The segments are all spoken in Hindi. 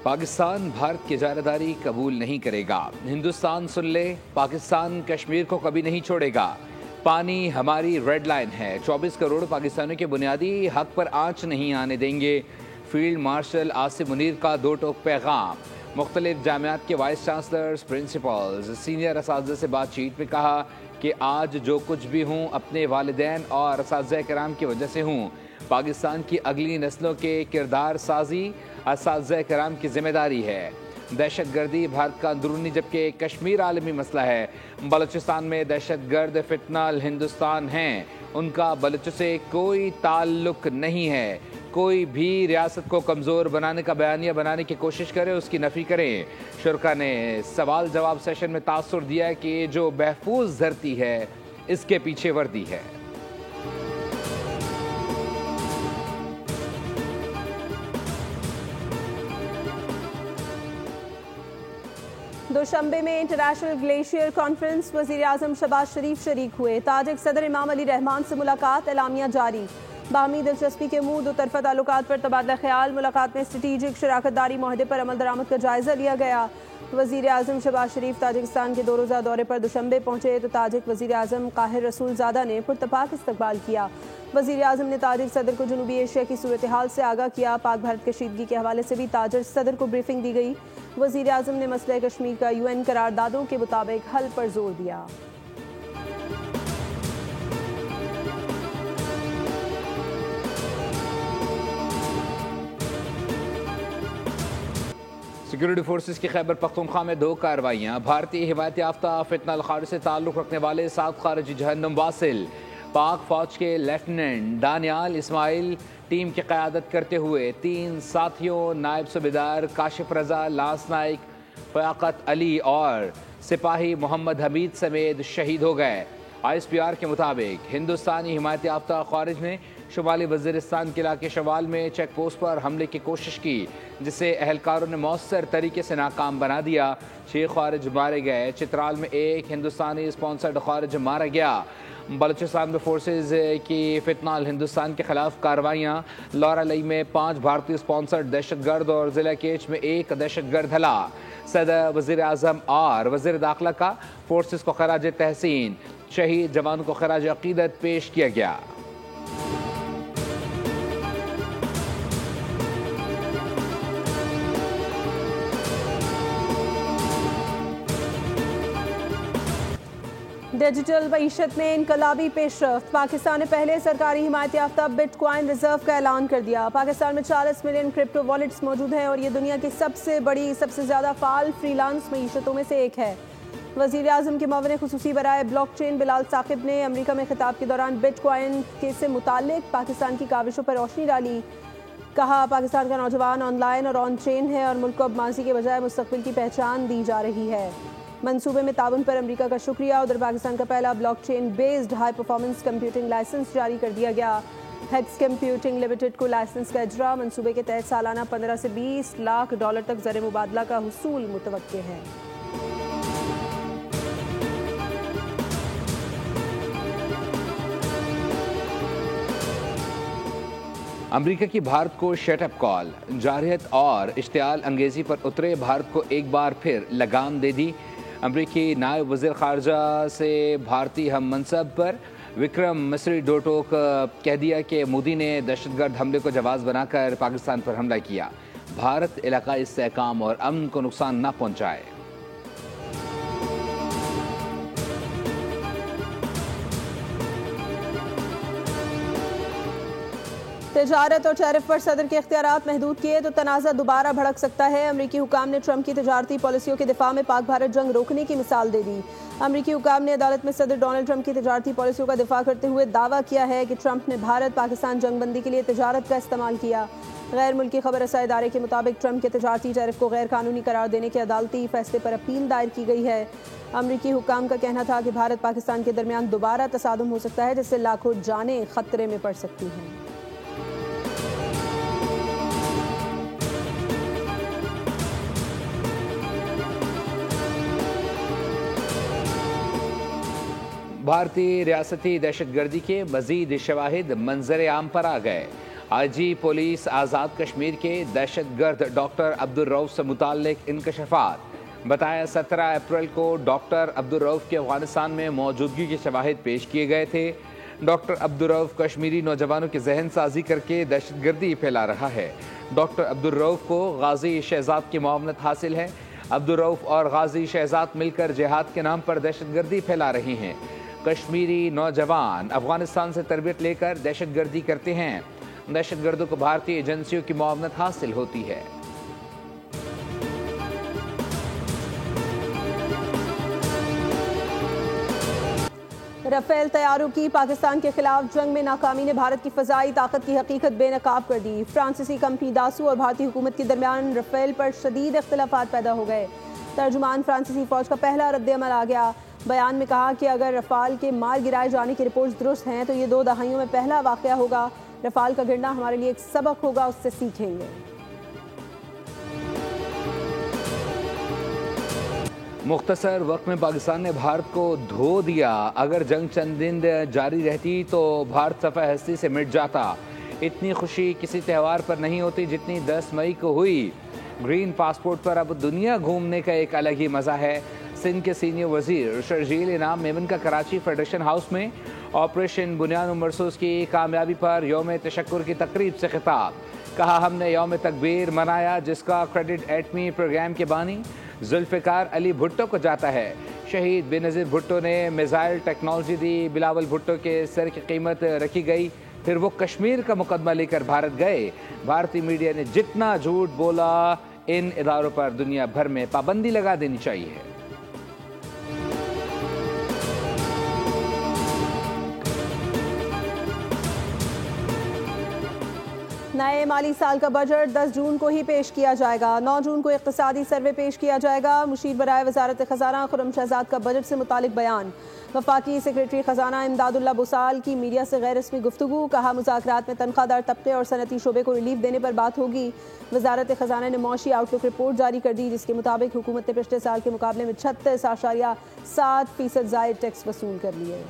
पाकिस्तान भारत की इजारादारी कबूल नहीं करेगा। हिंदुस्तान सुन ले, पाकिस्तान कश्मीर को कभी नहीं छोड़ेगा। पानी हमारी रेड लाइन है। 24 करोड़ पाकिस्तानियों के बुनियादी हक पर आंच नहीं आने देंगे। फील्ड मार्शल आसिम मुनीर का दो टोक पैगाम। मुख्तलिफ जामियात के वाइस चांसलर्स, प्रिंसिपल्स, सीनियर असातिज़ा से बातचीत में कहा कि आज जो कुछ भी हूँ अपने वालिदैन और असातिज़ा किराम की वजह से हूँ। पाकिस्तान की अगली नस्लों के किरदार साजी असातिज़ा किराम की जिम्मेदारी है। दहशत गर्दी भारत का अंदरूनी जबकि कश्मीर आलमी मसला है। बलूचिस्तान में दहशत गर्द फितनल हिंदुस्तान हैं, उनका बलूचों से कोई ताल्लुक नहीं है। कोई भी रियासत को कमज़ोर बनाने का बयानिया बनाने की कोशिश करे, उसकी नफ़ी करें। शुरका ने सवाल जवाब सेशन में तासुर दिया कि जो महफूज धरती है इसके पीछे वर्दी है। दोशंबे में इंटरनेशनल ग्लेशियर कॉन्फ्रेंस, वज़ीर आज़म शहबाज शरीफ शरीक हुए। ताजिक सदर इमाम अली रहमान से मुलाकात, एलामिया जारी। बाहमी दिलचस्पी के मुँह दो तरफ़ा ताल्लुकात पर तबादला ख्याल। मुलाकात में स्ट्रेटीजिक शराकतदारी माहदे पर अमल दरामद का जायज़ा लिया गया। वज़ीर आज़म शहबाज शरीफ ताजिकिस्तान के 2 रोज़ा दौरे पर दुशंबे पहुँचे तो ताजिक वज़ीर आज़म काहिर रसूलज़ादा ने पुरतपाक इस्तकबाल किया। वज़ीर आज़म ने ताजिक सदर को जनूबी एशिया की सूरत हाल से आगाह किया। पाक भारत कशीदगी के हवाले से भी ताजिक सदर को ब्रीफिंग दी गई। वज़ीर आज़म ने मसला कश्मीर का UN करारदादों के मुताबिक हल पर जोर दिया। सिक्योरिटी फोर्सेस की खैबर पख्तूनख्वा में 2 कार्रवाइयाँ। भारतीय हिमायत याफ्ता फितनल खारिज से ताल्लुक़ रखने वाले 7 खारिजी जहन्नुम वासिल। पाक फ़ौज के लेफ्टिनेंट दानियाल इस्माइल टीम की क़यादत करते हुए 3 साथियों नायब सूबेदार काशिफ रजा, लांस नाइक फ़याक़त अली और सिपाही मोहम्मद हमीद समेत शहीद हो गए। ISPR के मुताबिक हिंदुस्तानी हिमायत याफ्ता खारिज ने शुमाली वज़ीरिस्तान के इलाके शवाल में चेक पोस्ट पर हमले की कोशिश की, जिसे अहलकारों ने मौसर तरीके से नाकाम बना दिया। 6 खारिज मारे गए। चित्राल में 1 हिंदुस्तानी स्पॉन्सर्ड खारिज मारा गया। बलूचिस्तान में फोर्सेज की फितनाल हिंदुस्तान के खिलाफ कार्रवाइयाँ। लौरालई में 5 भारतीय स्पॉन्सर्ड दहशतगर्द और ज़िला केच में 1 दहशतगर्द हला। सदर, वज़ीर आज़म और वज़ीर दाखिला का फोर्सेज को खराज तहसीन। शहीद जवान को खराज अकीदत पेश किया गया। डिजिटल मईशत में इनकलाबी पेशरफ्त। पाकिस्तान ने पहले सरकारी हिमायत याफ्ता बिटकॉइन रिजर्व का ऐलान कर दिया। पाकिस्तान में 40 मिलियन क्रिप्टो वॉलेट्स मौजूद हैं और ये दुनिया की सबसे बड़ी, सबसे ज़्यादा फ़ाल फ्रीलांस मईशतों में से एक है। वज़ीर आज़म के मुआविन खुसूसी बराए ब्लॉकचेन बिलाल साकिब ने अमेरिका में खिताब के दौरान बिटकॉइन से मुताल्लिक पाकिस्तान की काविशों पर रोशनी डाली। कहा, पाकिस्तान का नौजवान ऑनलाइन और ऑन चेन है और मुल्क को अब माजी के बजाय मुस्तकबिल की पहचान दी जा रही है। मंसूबे में ताउन पर अमेरिका का शुक्रिया। उधर पाकिस्तान का पहला blockchain based high performance computing license जारी कर दिया गया। हेक्स कंप्यूटिंग लिमिटेड को लाइसेंस का इजरा। मंसूबे के तहत सालाना 15 से 20 लाख डॉलर तक ज़र मुबादला का हुसूल मुतवक्के है। अमेरिका की भारत को शटअप कॉल। जारहियत और इश्तियाल अंगेजी पर उतरे भारत को एक बार फिर लगाम दे दी। अमरीकी नायब वज़ीर ख़ारजा से भारतीय हम मनसब पर विक्रम मिस्री दो टोक कह दिया कि मोदी ने दहशतगर्द हमले को जवाब बनाकर पाकिस्तान पर हमला किया। भारत इलाकाई इस्तेहकाम और अमन को नुकसान न पहुँचाए। तजारत और टैरिफ पर सदर के इख्तियारात महदूद किए तो तनाज़ा दोबारा भड़क सकता है। अमरीकी हुकाम ने ट्रंप की तजारती पॉलिसियों के दिफा में पाक भारत जंग रोकने की मिसाल दे दी। अमरीकी हुकाम ने अदालत में सदर डोनाल्ड ट्रंप की तजारती पॉलिसियों का दिफा करते हुए दावा किया है कि ट्रंप ने भारत पाकिस्तान जंगबंदी के लिए तजारत का इस्तेमाल किया। गैर मुल्की खबर रसा इदारे के मुताबिक ट्रंप के तजारती टैरिफ को गैर कानूनी करार देने के अदालती फैसले पर अपील दायर की गई है। अमरीकी हुकाम का कहना था कि भारत पाकिस्तान के दरमियान दोबारा तसादुम हो सकता है, जिससे लाखों जानें खतरे में पड़ सकती हैं। भारतीय रियासती दहशतगर्दी के मजीद शवाहिद मंजर आम पर आ गए। आईजी पुलिस आज़ाद कश्मीर के दहशतगर्द डॉक्टर अब्दुल रऊफ से मुताल्लिक इंकशाफात। बताया 17 अप्रैल को डॉक्टर अब्दुल रऊफ की अफगानिस्तान में मौजूदगी के शवाहिद पेश किए गए थे। डॉक्टर अब्दुल रऊफ कश्मीरी नौजवानों की जहन साजी करके दहशतगर्दी फैला रहा है। डॉक्टर अब्दुल रऊफ को गाजी शहजाद की मुआवनत हासिल है। अब्दुल रऊफ और गाजी शहजाद मिलकर जिहाद के नाम पर दहशतगर्दी फैला रहे हैं। कश्मीरी नौजवान अफगानिस्तान से तरबियत लेकर दहशतगर्दी करते हैं। दहशतगर्दों को भारतीय एजेंसियों की मुआवनत हासिल होती है। राफेल तैयारों की पाकिस्तान के खिलाफ जंग में नाकामी ने भारत की फ़ज़ाई ताकत की हकीकत बेनकाब कर दी। फ्रांसीसी कंपनी दासू और भारतीय हुकूमत के दरमियान राफेल पर शदीद इख्तिलाफात पैदा हो गए। तर्जुमान फ्रांसीसी फ़ौज का पहला रद्द-ए-अमल आ गया। बयान में कहा कि अगर रफ़ाल के मार गिराए जाने की रिपोर्ट दुरुस्त हैं तो ये 2 दहाइयों में पहला वाक़या होगा। रफ़ाल का गिरना हमारे लिए एक सबक होगा, उससे सीखेंगे। मुख्तसर वक्त में पाकिस्तान ने भारत को धो दिया। अगर जंग चंद दिन जारी रहती तो भारत सफ़ा हस्ती से मिट जाता। इतनी खुशी किसी त्यौहार पर नहीं होती जितनी 10 मई को हुई। ग्रीन पासपोर्ट पर अब दुनिया घूमने का एक अलग ही मज़ा है। सिंध के सीनियर वजीर शर्जील इनाम मेमन का कराची फेडरेशन हाउस में ऑपरेशन बुनियाद मरसूस की कामयाबी पर यौम तशक्कुर की तकरीब से खिताब। कहा, हमने यौम तकबीर मनाया जिसका क्रेडिट एटमी प्रोग्राम के बानी जुल्फ़िकार अली भुट्टो को जाता है। शहीद बेनज़ीर भुट्टो ने मिसाइल टेक्नोलॉजी दी। बिलावल भुट्टो के सर की कीमत रखी गई। फिर वो कश्मीर का मुकदमा लेकर भारत गए। भारतीय मीडिया ने जितना झूठ बोला, इन इदारों पर दुनिया भर में पाबंदी लगा देनी चाहिए। नए माली साल का बजट 10 जून को ही पेश किया जाएगा। 9 जून को इक़्तिसादी सर्वे पेश किया जाएगा। मुशीर बराए वज़ारत ख़ज़ाना खुर्रम शहजाद का बजट से मुतालिक बयान। वफाकी सेक्रेटरी ख़ज़ाना इमदादुल्लाह बुसाल की मीडिया से गैर रस्मी गुफ्तगू। कहा, मुज़ाकरात में तनख्वाहदार तबके और सनती शोबे को रिलीफ देने पर बात होगी। वज़ारत ख़ज़ाना ने मौशी आउटलुक रिपोर्ट जारी कर दी जिसके मुताबिक हुकूमत ने पिछले साल के मुकाबले में 36.7% ज़ायद टैक्स वसूल कर लिए।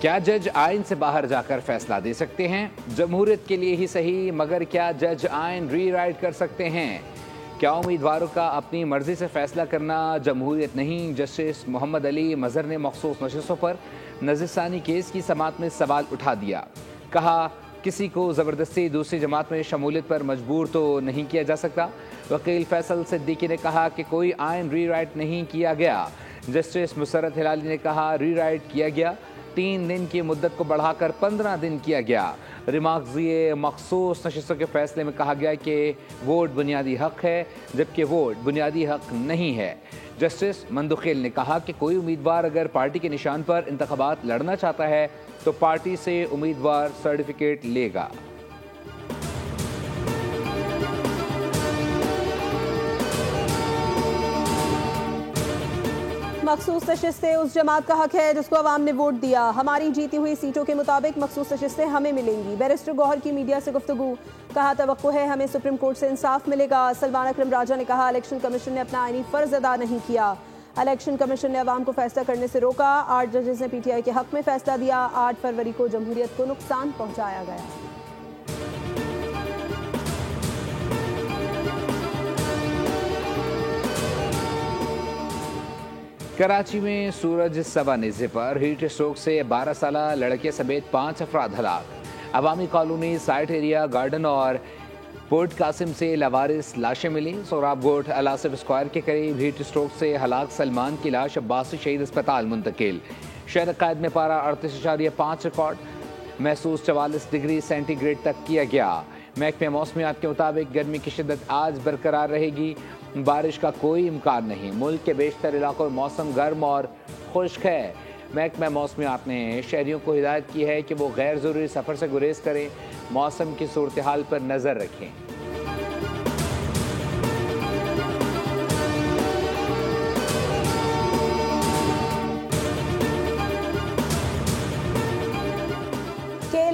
क्या जज आइन से बाहर जाकर फैसला दे सकते हैं? जमहूरियत के लिए ही सही, मगर क्या जज आइन रीराइट कर सकते हैं? क्या उम्मीदवारों का अपनी मर्जी से फैसला करना जमहूरियत नहीं? जस्टिस मोहम्मद अली मजहर ने मखसूस नशिस्तों पर नज़रसानी केस की समाअत में सवाल उठा दिया। कहा, किसी को ज़बरदस्ती दूसरी जमात में शमूलियत पर मजबूर तो नहीं किया जा सकता। वकील फैसल सिद्दीकी ने कहा कि कोई आइन रीराइट नहीं किया गया। जस्टिस मुसर्रत हिलाली ने कहा, रीराइट किया गया। 3 दिन की मुद्दत को बढ़ाकर 15 दिन किया गया। रिमार्क्स मखसूस नशिस्तों के फैसले में कहा गया कि वोट बुनियादी हक है, जबकि वोट बुनियादी हक नहीं है। जस्टिस मंदुखेल ने कहा कि कोई उम्मीदवार अगर पार्टी के निशान पर इंतखाबात लड़ना चाहता है तो पार्टी से उम्मीदवार सर्टिफिकेट लेगा। मखसूस नशिस्तें उस जमात का हक है जिसको अवाम ने वोट दिया। हमारी जीती हुई सीटों के मुताबिक मखसूस नशिस्तें हमें मिलेंगी। बैरिस्टर गौहर की मीडिया से गुफ्तगू। कहा, तवक्को है हमें सुप्रीम कोर्ट से इंसाफ मिलेगा। सलमान अकरम राजा ने कहा, इलेक्शन कमीशन ने अपना आईनी फ़र्ज अदा नहीं किया। इलेक्शन कमीशन ने अवाम को फैसला करने से रोका। 8 जजेस ने PTI के हक में फैसला दिया। 8 फरवरी को जमहूरियत को नुकसान पहुँचाया गया। कराची में सूरज सवानेज़े पर हीट स्ट्रोक से 12 साल लड़के समेत 5 अफराद हलाक। अवामी कॉलोनी, साइट एरिया, गार्डन और पोर्ट कासिम से लवारिस लाशें मिली। सोराब गोट अलासिफ स्क्वायर के करीब हीट स्ट्रोक से हलाक सलमान की लाश अब्बासी शहीद अस्पताल मुंतकिल। शहर कैद में पारा 38.5 रिकॉर्ड, महसूस 44 डिग्री सेंटीग्रेड तक किया गया। महकमे मौसमियात के मुताबिक गर्मी की शिद्दत आज बरकरार रहेगी। बारिश का कोई इम्कान नहीं। मुल्क के बेशतर इलाकों में मौसम गर्म और खुश्क है। महकमा मौसमियात ने शहरियों को हिदायत की है कि वो गैर ज़रूरी सफ़र से गुरेज करें। मौसम की सूरत हाल पर नज़र रखें।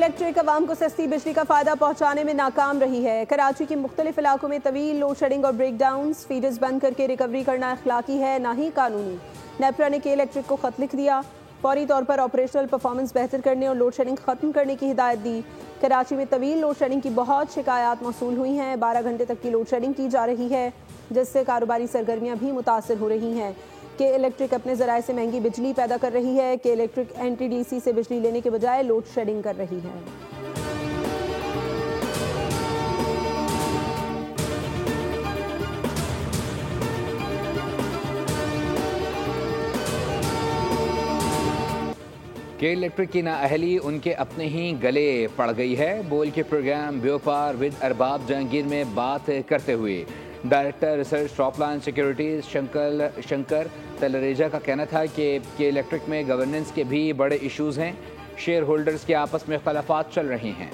इलेक्ट्रिक अवाम को सस्ती बिजली का फायदा पहुंचाने में नाकाम रही है। कराची के मुख्तलिफ इलाकों में तवील लोड शेडिंग और ब्रेकडाउन, फीडर्स बंद करके रिकवरी करना अखलाकी है ना ही कानूनी। नेपरा ने के इलेक्ट्रिक को खत लिख दिया, फौरी तौर पर ऑपरेशनल परफॉर्मेंस बेहतर करने और लोड शेडिंग खत्म करने की हिदायत दी। कराची में तवील लोड शेडिंग की बहुत शिकायत मौसूल हुई हैं। 12 घंटे तक की लोड शेडिंग की जा रही है, जिससे कारोबारी सरगर्मियां भी मुतासर हो रही हैं। के इलेक्ट्रिक अपने ज़राए से महंगी बिजली पैदा कर रही है। के इलेक्ट्रिक NTDC से बिजली लेने के बजाय लोड शेडिंग कर रही है। के इलेक्ट्रिक की नाअहली उनके अपने ही गले पड़ गई है। बोल के प्रोग्राम व्यापार विद अरबाब जहांगीर में बात करते हुए director research topline securities Shankar Talreja का कहना था कि इलेक्ट्रिक में गवर्नेंस के भी बड़े इश्यूज हैं। शेयर होल्डर्स के आपस में इख्तलाफात चल रहे हैं।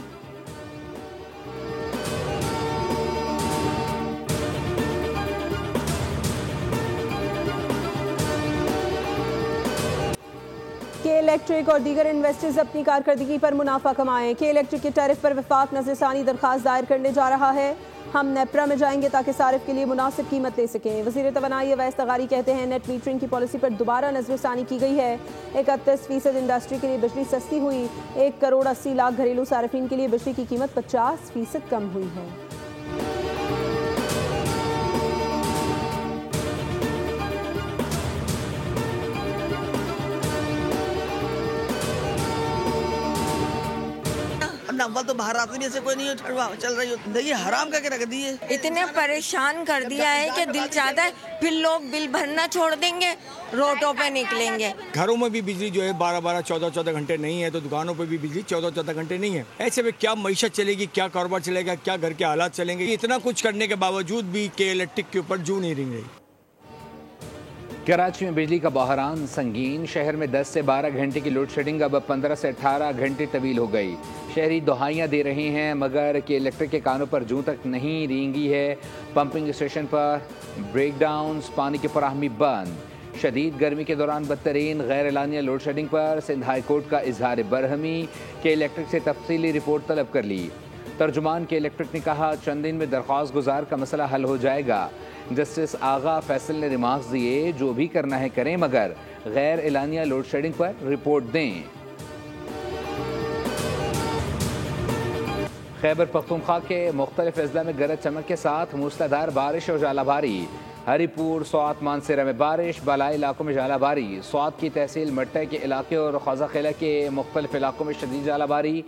के इलेक्ट्रिक और दीगर इन्वेस्टर्स अपनी कारकर्दगी पर मुनाफा कमाएं। के इलेक्ट्रिक के टैरिफ पर वफाक नज़रसानी दरख्वास्त दायर करने जा रहा है। हम नेपरा में जाएंगे ताकि सारिफ के लिए मुनासिब कीमत ले सकें। वज़ीर तवानाई अवैस तगारी कहते हैं नेट मीटरिंग की पॉलिसी पर दोबारा नज़रसानी की गई है। 31% इंडस्ट्री के लिए बिजली सस्ती हुई। 1 करोड़ 80 लाख घरेलू सार्फिन के लिए बिजली की कीमत 50% कम हुई है। अव्वल तो बाहर आते भी ऐसे कोई नहीं चल रही हो, ये हराम करके रख दिए। इतने परेशान कर दिया है कि दिल चाहता है फिर लोग बिल भरना छोड़ देंगे, रोडों पे निकलेंगे। घरों में भी बिजली जो है 12-12, 14-14 घंटे नहीं है, तो दुकानों पे भी बिजली 14-14 घंटे नहीं है। ऐसे में क्या मईशत चलेगी, क्या कारोबार चलेगा, क्या घर के हालात चलेंगे। इतना कुछ करने के बावजूद भी के इलेक्ट्रिक के ऊपर जू नहीं रिंग रही। कराची में बिजली का बहरान संगीन। शहर में 10 से 12 घंटे की लोड शेडिंग अब 15 से 18 घंटे तवील हो गई। शहरी दुहाइयाँ दे रहे हैं मगर के इलेक्ट्रिक के कानों पर जूं तक नहीं रेंगी है। पंपिंग स्टेशन पर ब्रेकडाउन्स, पानी की फराहमी बंद। शदीद गर्मी के दौरान बदतरीन गैर एलानिया लोड शेडिंग पर सिंध हाई कोर्ट का इजहार बरहमी। के इलेक्ट्रिक से तफसीली रिपोर्ट तलब कर ली। तर्जुमान के इलेक्ट्रिक ने कहा चंद दिन में दरख्वास्त गुजार का मसला हल हो जाएगा। जस्टिस आगा फैसल ने रिमार्क्स दिए जो भी करना है करें मगर गैर एलानिया लोड शेडिंग पर रिपोर्ट दें। खैबर पख्तूनख्वा के मुख्तलिफ अजला में गरज चमक के साथ मूसलाधार बारिश और जालाबारी। हरीपुर, स्वात, मानसेरा में बारिश, बालाई इलाकों में जालाबारी। स्वात की तहसील मट्टा के इलाके और ख्वाजाखेला के मुख्तलिफ इलाकों में शदीद जालाबारी।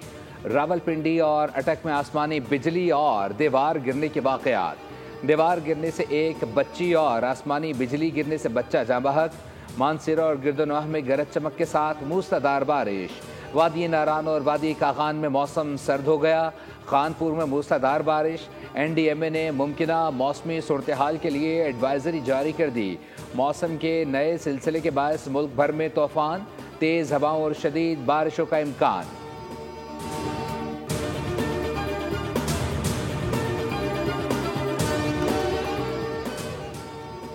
रावलपिंडी और अटक में आसमानी बिजली और दीवार गिरने के वाक़यात। दीवार गिरने से एक बच्ची और आसमानी बिजली गिरने से बच्चा जाँ बहक। मानसेरा और गिरदोनवाह में गरज चमक के साथ मूसलाधार बारिश। वादी नारान और वादी कागान में मौसम सर्द हो गया। खानपुर में मूसलाधार बारिश। NDMA ने मुमकिना मौसमी सूरत हाल के लिए एडवाइजरी जारी कर दी। मौसम के नए सिलसिले के बायस मुल्क भर में तूफान, तेज़ हवाओं और शदीद बारिशों का इम्कान।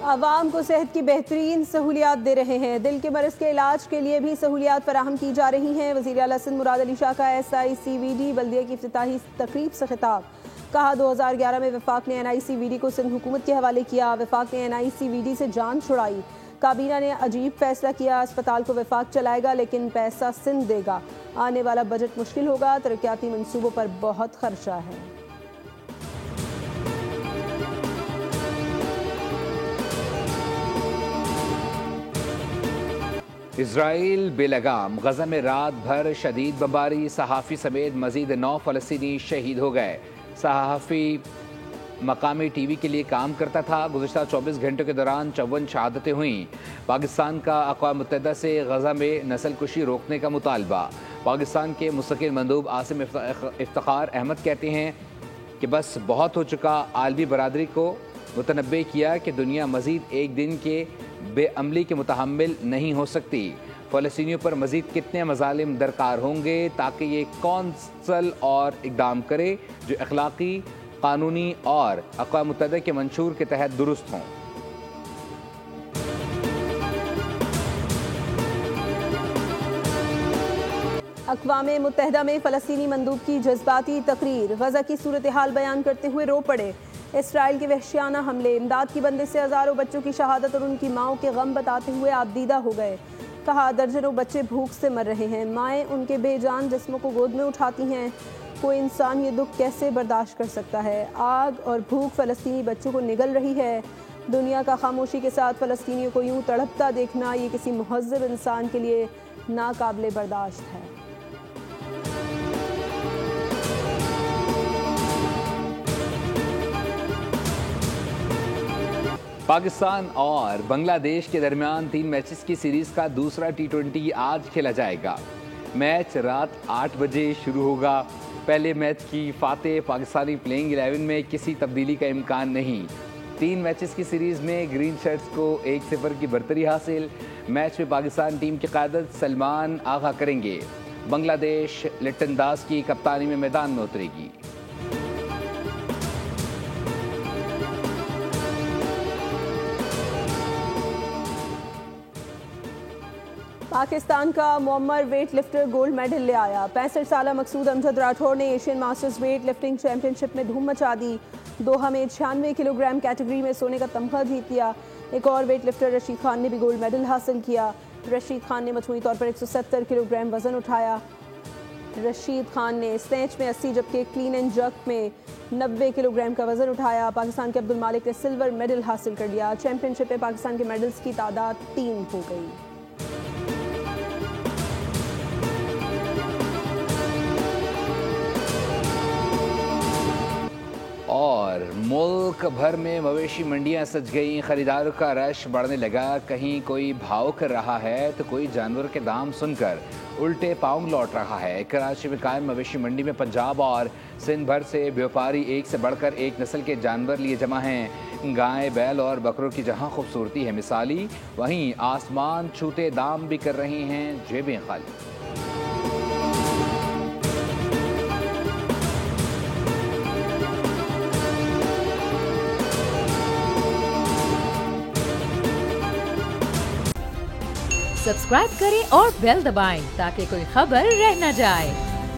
आवाम को सेहत की बेहतरीन सहूलियात दे रहे हैं। दिल के मरज़ के इलाज के लिए भी सहूलियात फराहम की जा रही हैं। वज़ीर आला सिंध मुराद अली शाह का SICVD बल्दिया की इफ्तिताही तकरीब से खिताब। कहा 2011 में वफाक ने NICVD को सिंध हुकूमत के हवाले किया। वफाक ने NICVD से जान छुड़ाई। काबीना ने अजीब फैसला किया, अस्पताल को वफाक चलाएगा लेकिन पैसा सिंध देगा। आने वाला बजट मुश्किल होगा, तरक्याती मनसूबों पर बहुत खर्चा है। इजराइल बेलगाम। गजा में रात भर शदीद बमबारी। सहाफ़ी समेत मजीद 9 फ़लस्तीनी शहीद हो गए। सहाफ़ी मकामी TV के लिए काम करता था। गुज़िश्ता 24 घंटों के दौरान 54 शहादतें हुईं। पाकिस्तान का अक़वाम मुत्तहिदा से गजा में नस्ल कुशी रोकने का मुतालबा। पाकिस्तान के मुस्तक़िल मंदूब आसिम इफ्तिखार अहमद कहते हैं कि बस बहुत हो चुका। आलमी बरादरी को मुतनब्बे किया कि दुनिया मज़ीद एक दिन के बेअमली के मुतहम्मिल नहीं हो सकती। फ़लस्तीनियों पर मज़ीद कितने मज़ालिम दरकार होंगे ताकि ये कौंसल और इक़दाम करे जो अखलाक़ी, कानूनी और अक़वाम मुत्तहिदा के मंशूर के तहत दुरुस्त हों। अक़वाम मुत्तहिदा में फ़लस्तीनी मंदूब की जज्बाती तकरीर, गज़ा की सूरत हाल बयान करते हुए रो पड़े। इसराइल के वहशियाना हमले, इमदाद की बंदिश से हज़ारों बच्चों की शहादत और उनकी माओं के गम बताते हुए आप दीदा हो गए। कहा, दर्जनों बच्चे भूख से मर रहे हैं, माएँ उनके बेजान जिस्मों को गोद में उठाती हैं। कोई इंसान ये दुख कैसे बर्दाश्त कर सकता है। आग और भूख फ़लस्तीनी बच्चों को निगल रही है। दुनिया का खामोशी के साथ फ़लस्तीनियों को यूं तड़पता देखना ये किसी मुहज़्ज़ब इंसान के लिए नाकाबिले बर्दाश्त है। पाकिस्तान और बांग्लादेश के दरमियान 3 मैचेस की सीरीज का दूसरा T20 आज खेला जाएगा। मैच रात 8 बजे शुरू होगा। पहले मैच की फातेह पाकिस्तानी प्लेइंग 11 में किसी तब्दीली का इम्कान नहीं। 3 मैचेस की सीरीज में ग्रीन शर्ट्स को 1-0 की बरतरी हासिल। मैच में पाकिस्तान टीम की क़यादत सलमान आगा करेंगे। बांग्लादेश लिटन दास की कप्तानी में मैदान में उतरेगी। पाकिस्तान का Muammar weight lifter gold medal ले आया। 65 साला मकसूद अमजद राठौर ने Asian masters weight lifting championship में धूम मचा दी। दोहा में 96 किलोग्राम कैटेगरी में सोने का तमगा जीत लिया। एक और वेट लिफ्टर रशीद खान ने भी गोल्ड मेडल हासिल किया। रशीद खान ने मजमूई तौर पर 170 किलोग्राम वजन उठाया। रशीद खान ने स्नैच में 80 जबकि क्लीन एंड जर्क में 90 किलोग्राम का वजन उठाया। पाकिस्तान के अब्दुल मालिक ने सिल्वर मेडल हासिल कर लिया। चैंपियनशिप में पाकिस्तान के मेडल्स की तादाद 3 हो गई। और मुल्क भर में मवेशी मंडियां सज गई। खरीदारों का रश बढ़ने लगा। कहीं कोई भाव कर रहा है तो कोई जानवर के दाम सुनकर उल्टे पांव लौट रहा है। कराची में कायम मवेशी मंडी में पंजाब और सिंध भर से व्यापारी एक से बढ़कर एक नस्ल के जानवर लिए जमा हैं। गाय, बैल और बकरों की जहां खूबसूरती है मिसाली, वहीं आसमान छूते दाम भी कर रहे हैं जेबें खाली। सब्सक्राइब करें और बेल दबाएं ताकि कोई खबर रह न जाए।